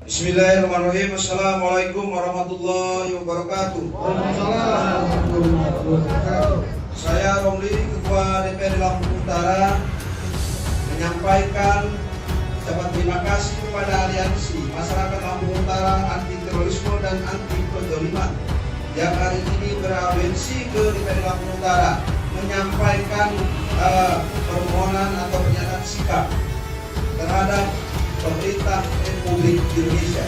Bismillahirrahmanirrahim. Assalamualaikum warahmatullahi wabarakatuh. Saya Romli, Ketua DPRD Lampung Utara, menyampaikan ucapan terima kasih kepada Aliansi Masyarakat Lampung Utara Anti Terorisme dan Anti Penzaliman yang hari ini beraudiensi ke DPRD Lampung Utara menyampaikan permohonan atau pernyataan sikap terhadap pemerintah Republik Indonesia.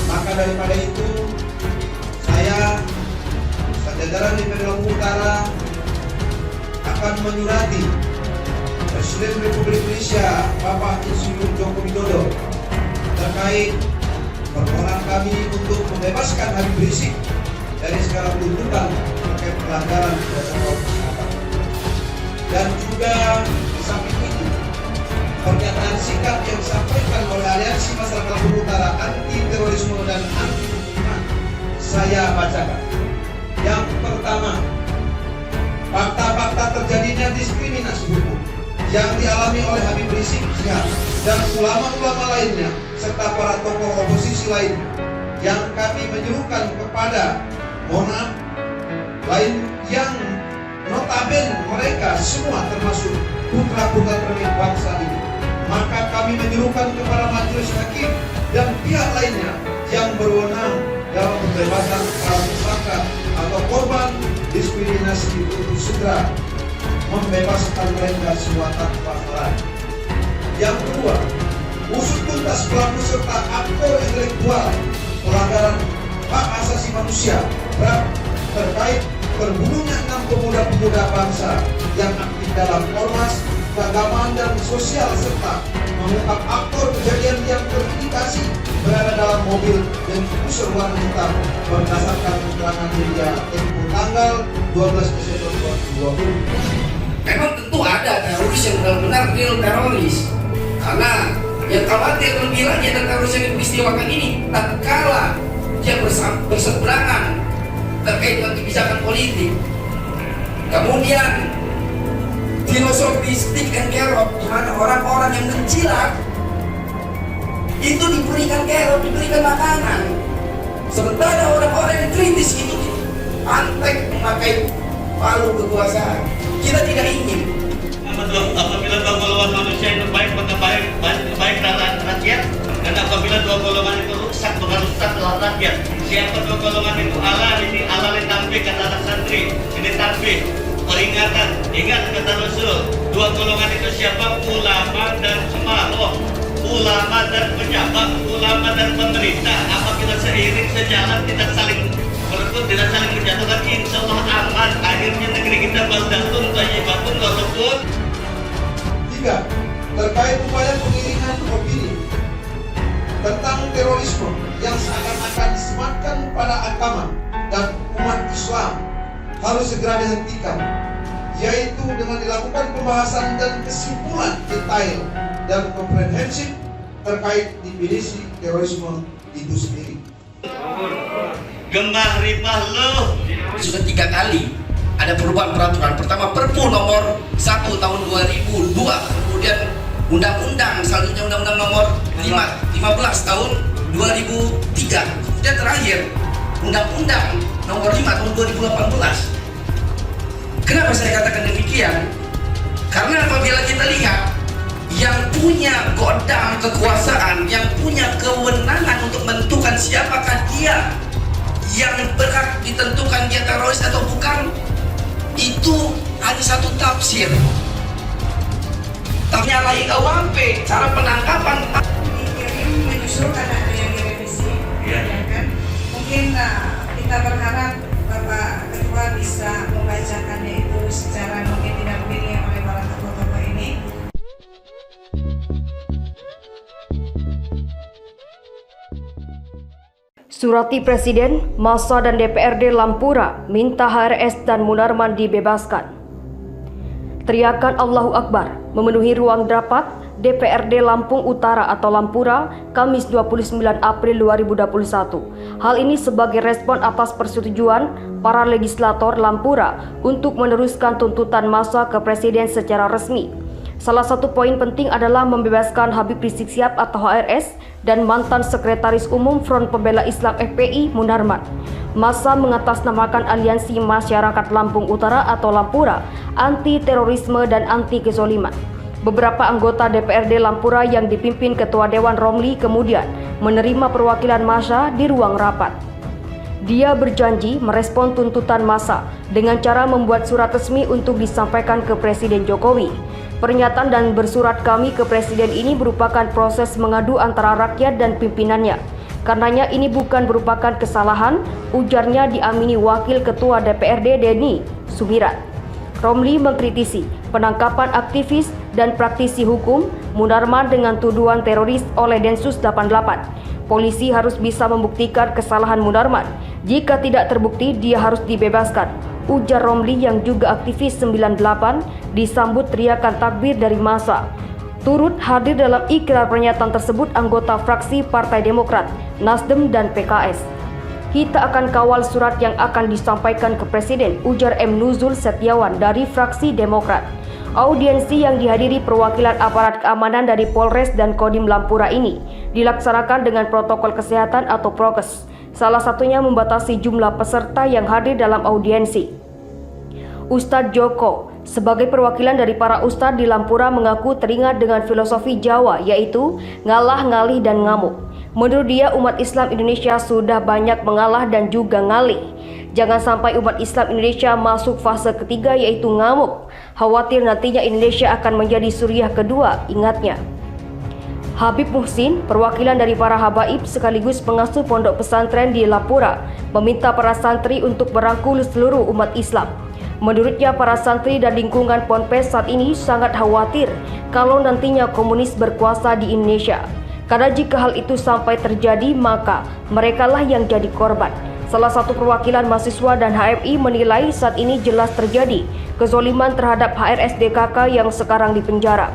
Maka daripada itu, saya jajaran DPRD Lampung Utara akan menyurati Presiden Republik Indonesia Bapak Insinyur Joko Widodo terkait permohonan kami untuk membebaskan Habib Rizik dari segala tuntutan terkait pelanggaran protokol kesehatan. Dan juga di samping itu, pernyataan sikap yang disampaikan oleh Aliansi Masyarakat Lampung Utara Anti Terorisme dan Anti Penzaliman saya bacakan. Yang pertama, fakta-fakta terjadinya diskriminasi hukum yang dialami oleh Habib Rizik dan ulama-ulama lainnya serta para tokoh oposisi lainnya yang kami menyuruhkan kepada lain yang notabene mereka semua termasuk putra-putra terbaik bangsa ini. Maka kami menyuruhkan kepada majelis hakim dan pihak lainnya yang berwenang dalam pembebasan para tersangka atau korban diskriminasi untuk segera membebaskan mereka semua tanpa halangan. Yang kedua, usut tuntas pelaku serta aktor intelektual pelanggaran hak asasi manusia terkait terbunuhnya 6 pemuda-pemuda bangsa yang aktif dalam ormas, keagamaan dan sosial serta mengungkap aktor kejadian yang terindikasi berada dalam mobil dan pusar warna hitam berdasarkan keterangan media Tempo tanggal 12 Desember 2020. Memang tentu ada teroris yang benar-benar real teroris, karena yang khawatir lebih lagi ada teroris yang diperistiwakan ini tatkala dia berseberangan terkait dengan kebijakan politik. Kemudian filosofi stick and carrot, di mana orang-orang yang mencilat itu diberikan carrot, diberikan makanan, sementara orang-orang yang kritis itu antek memakai palu kekuasaan. Kita tidak ingin. Apabila dua golongan manusia itu baik, maka baik rakyat. Dan apabila dua golongan itu rusak, maka rusaklah rakyat. Siapa dua golongan itu? Allah ini, Allah tanbih, kata anak santri. Ini tanbih, peringatan. Ingat kata Rasul, dua golongan itu siapa? Ulama dan cemaloh, ulama dan pejabat, ulama dan pemerintah. Apabila seiring sejalan tidak saling berebut, tidak saling menjatuhkan, insya Allah aman. Akhirnya negeri kita baldatun thayyibatun walaupun. 3. Terkait upaya pengiringan opini tentang terorisme yang seakan-akan disematkan pada agama dan umat Islam harus segera dihentikan, yaitu dengan dilakukan pembahasan dan kesimpulan detail dan komprehensif terkait definisi terorisme itu sendiri. Gemah ribah loh. Sudah 3 kali ada perubahan peraturan. Pertama Perpu nomor 1 tahun 2002, kemudian undang-undang, selanjutnya undang-undang nomor 15 tahun 2003, kemudian terakhir undang-undang nomor 5 tahun 2018. Kenapa saya katakan demikian? Karena apabila kita lihat yang punya godam kekuasaan, yang punya kewenangan untuk menentukan siapakah dia yang berhak ditentukan dia teroris atau bukan, itu hanya satu tafsir. Nyalai KUHP, cara penangkapan. Menyusulkan ada yang direvisi, ya kan? Mungkin kita berharap Bapak Ketua bisa membacakannya itu secara mungkin tidak begini oleh para tokoh-tokoh ini. Surati Presiden, Massa dan DPRD Lampura minta HRS dan Munarman dibebaskan. Teriakan Allahu Akbar memenuhi ruang rapat DPRD Lampung Utara atau Lampura, Kamis 29 April 2021. Hal ini sebagai respon atas persetujuan para legislator Lampura untuk meneruskan tuntutan massa ke Presiden secara resmi. Salah satu poin penting adalah membebaskan Habib Rizik Syihab atau HRS dan mantan Sekretaris Umum Front Pembela Islam FPI Munarman. Massa mengatasnamakan Aliansi Masyarakat Lampung Utara atau Lampura, anti terorisme dan anti kezoliman. Beberapa anggota DPRD Lampura yang dipimpin Ketua Dewan Romli kemudian menerima perwakilan massa di ruang rapat. Dia berjanji merespon tuntutan massa dengan cara membuat surat resmi untuk disampaikan ke Presiden Jokowi. Pernyataan dan bersurat kami ke Presiden ini merupakan proses mengadu antara rakyat dan pimpinannya. Karenanya ini bukan merupakan kesalahan, ujarnya diamini Wakil Ketua DPRD Denny Sumirat. Romli mengkritisi penangkapan aktivis dan praktisi hukum Munarman dengan tuduhan teroris oleh Densus 88. Polisi harus bisa membuktikan kesalahan Munarman. Jika tidak terbukti, dia harus dibebaskan, ujar Romli yang juga aktivis 98 disambut teriakan takbir dari massa. Turut hadir dalam ikrar pernyataan tersebut anggota fraksi Partai Demokrat, Nasdem dan PKS. Kita akan kawal surat yang akan disampaikan ke Presiden, ujar M. Nuzul Setiawan dari fraksi Demokrat. Audiensi yang dihadiri perwakilan aparat keamanan dari Polres dan Kodim Lampura ini dilaksanakan dengan protokol kesehatan atau prokes. Salah satunya membatasi jumlah peserta yang hadir dalam audiensi. Ustadz Joko sebagai perwakilan dari para ustadz di Lampura mengaku teringat dengan filosofi Jawa, yaitu ngalah, ngalih, dan ngamuk. Menurut dia, umat Islam Indonesia sudah banyak mengalah dan juga ngalih. Jangan sampai umat Islam Indonesia masuk fase ketiga, yaitu ngamuk. Khawatir nantinya Indonesia akan menjadi Suriah kedua, ingatnya. Habib Muhsin, perwakilan dari para habaib sekaligus pengasuh pondok pesantren di Lampura, meminta para santri untuk merangkul seluruh umat Islam. Menurutnya, para santri dan lingkungan Ponpes saat ini sangat khawatir kalau nantinya komunis berkuasa di Indonesia. Karena jika hal itu sampai terjadi, maka merekalah yang jadi korban. Salah satu perwakilan mahasiswa dan HMI menilai saat ini jelas terjadi kezoliman terhadap HRSDKK yang sekarang dipenjara.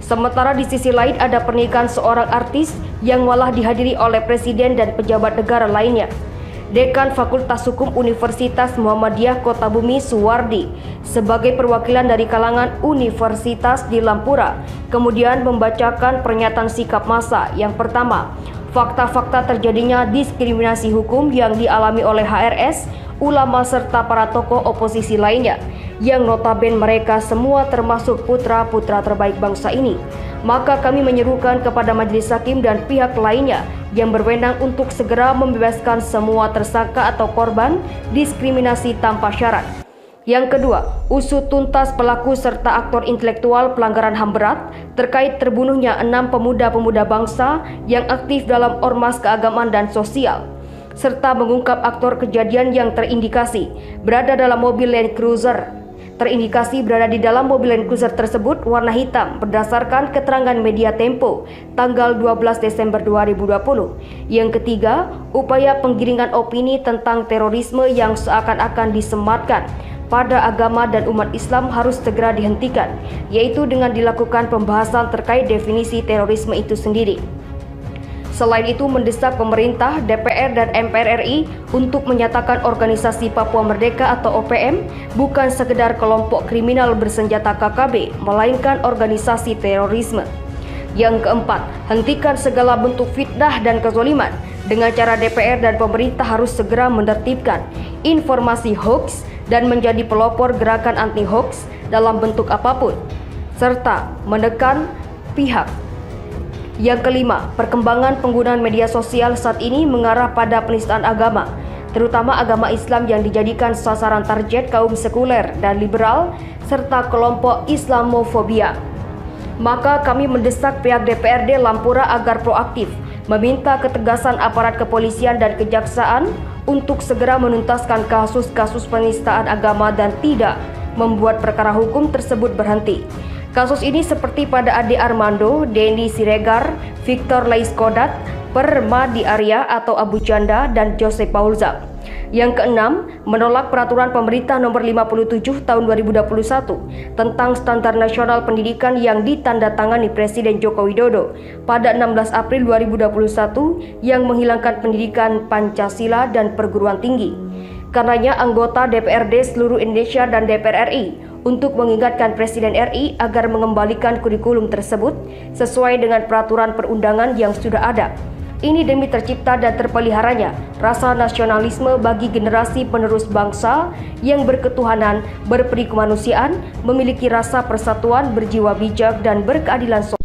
Sementara di sisi lain ada pernikahan seorang artis yang malah dihadiri oleh presiden dan pejabat negara lainnya. Dekan Fakultas Hukum Universitas Muhammadiyah Kota Bumi Suwardi sebagai perwakilan dari kalangan universitas di Lampura kemudian membacakan pernyataan sikap massa. Yang pertama, fakta-fakta terjadinya diskriminasi hukum yang dialami oleh HRS, ulama serta para tokoh oposisi lainnya yang notabene mereka semua termasuk putra-putra terbaik bangsa ini. Maka kami menyerukan kepada majelis hakim dan pihak lainnya yang berwenang untuk segera membebaskan semua tersangka atau korban diskriminasi tanpa syarat. Yang kedua, usut tuntas pelaku serta aktor intelektual pelanggaran HAM berat terkait terbunuhnya 6 pemuda-pemuda bangsa yang aktif dalam ormas keagamaan dan sosial, serta mengungkap aktor kejadian yang terindikasi berada dalam mobil Land Cruiser. Terindikasi berada di dalam mobil Land Cruiser tersebut warna hitam berdasarkan keterangan media Tempo tanggal 12 Desember 2020. Yang ketiga, upaya penggiringan opini tentang terorisme yang seakan-akan disematkan pada agama dan umat Islam harus segera dihentikan, yaitu dengan dilakukan pembahasan terkait definisi terorisme itu sendiri. Selain itu, mendesak pemerintah, DPR, dan MPR RI untuk menyatakan organisasi Papua Merdeka atau OPM bukan sekedar kelompok kriminal bersenjata KKB, melainkan organisasi terorisme. Yang keempat, hentikan segala bentuk fitnah dan kezoliman. Dengan cara DPR dan pemerintah harus segera menertibkan informasi hoax dan menjadi pelopor gerakan anti-hoax dalam bentuk apapun, serta menekan pihak. Yang kelima, perkembangan penggunaan media sosial saat ini mengarah pada penistaan agama, terutama agama Islam yang dijadikan sasaran target kaum sekuler dan liberal, serta kelompok Islamofobia. Maka kami mendesak pihak DPRD Lampura agar proaktif, meminta ketegasan aparat kepolisian dan kejaksaan untuk segera menuntaskan kasus-kasus penistaan agama dan tidak membuat perkara hukum tersebut berhenti. Kasus ini seperti pada Ade Armando, Denny Siregar, Victor Laiskodat, Permadi Arya atau Abu Janda, dan Joseph Paulza. Yang keenam, menolak peraturan pemerintah nomor 57 tahun 2021 tentang standar nasional pendidikan yang ditandatangani Presiden Joko Widodo pada 16 April 2021 yang menghilangkan pendidikan Pancasila dan perguruan tinggi. Karenanya anggota DPRD seluruh Indonesia dan DPR RI untuk mengingatkan Presiden RI agar mengembalikan kurikulum tersebut sesuai dengan peraturan perundangan yang sudah ada. Ini demi tercipta dan terpeliharanya rasa nasionalisme bagi generasi penerus bangsa yang berketuhanan, berperi kemanusiaan, memiliki rasa persatuan, berjiwa bijak dan berkeadilan sosial.